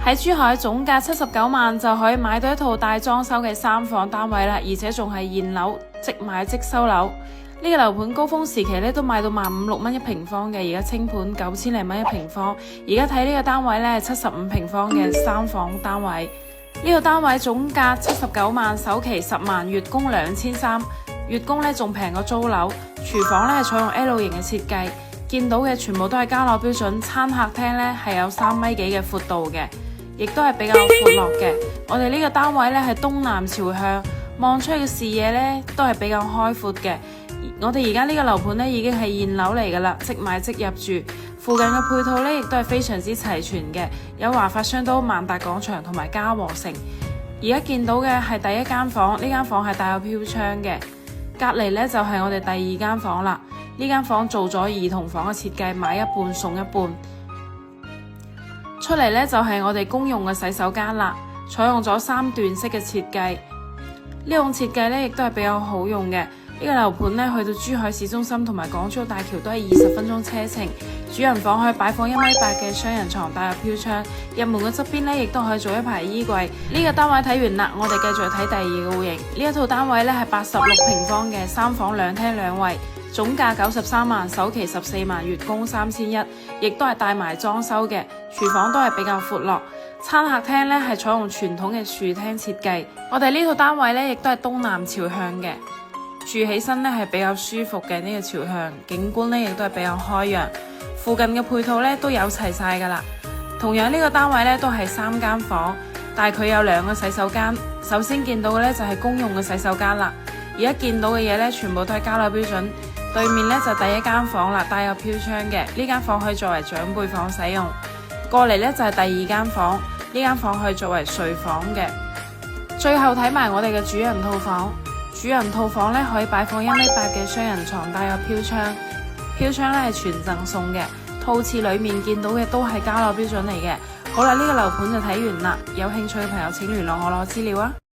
喺珠海總價79萬就可以買到一套帶裝修嘅3房單位啦，而且仲係現樓，即買即收樓。呢個樓盤高峰時期咧都賣到15,600蚊一平方嘅，而家清盤9000零蚊一平方。而家睇呢個單位咧係75平方嘅3房單位，呢個單位總價79萬，首期10萬，月供2300，月供咧仲平過租樓。廚房咧係採用 L 型嘅設計，見到嘅全部都係家樂標準。餐客廳咧係有3米幾嘅闊度嘅，亦都係比較闊落嘅。我哋呢個單位咧係東南朝向，望出去嘅視野咧都係比較開闊嘅。我哋而家呢個樓盤咧已經係現樓嚟噶啦，即買即入住。附近嘅配套咧亦都係非常之齊全嘅，有華發商都、萬達廣場同埋嘉禾城。而家見到嘅係第一間房，呢間房係帶有飄窗嘅。隔籬咧就係我哋第二間房啦，呢間房做咗兒童房嘅設計，買一半送一半。出嚟咧就係我哋公用嘅洗手間啦，採用咗3段式嘅設計。呢種設計咧亦都係比較好用嘅。呢個樓盤咧去到珠海市中心同埋港珠澳大橋都係20分鐘車程。主人房可以擺放1.8米嘅雙人床，帶有飄窗。入門嘅側邊咧亦都可以做一排衣櫃。呢個單位睇完啦，我哋繼續睇第二個戶型。呢一套單位咧係86平方嘅3房2廳2衛，總價93萬，首期14萬，月供3100，亦都係帶埋裝修嘅。廚房都係比較闊落。餐客廳咧係採用傳統嘅豎廳設計。我哋呢套單位咧亦都係東南朝向嘅。住起身咧係比較舒服嘅，呢個朝向景觀咧亦都係比較開揚，附近嘅配套咧都有齊晒噶啦。同樣呢個單位咧都係3間房，但係佢有2個洗手間。首先見到嘅咧就係公用嘅洗手間啦，而家見到嘅嘢咧全部都係家樂標準。對面咧就第一間房啦，帶有飄窗嘅，呢間房可以作為長輩房使用。過嚟咧就係第二間房，呢間房可以作為睡房嘅。最後睇埋我哋嘅主人套房。主人套房咧可以擺放1.8米嘅雙人床，帶有飄窗。飄窗咧係全贈送嘅。套廁裏面見到嘅都係家樂標準嚟嘅。好啦，呢個樓盤就睇完啦。有興趣嘅朋友請聯絡我攞資料啊！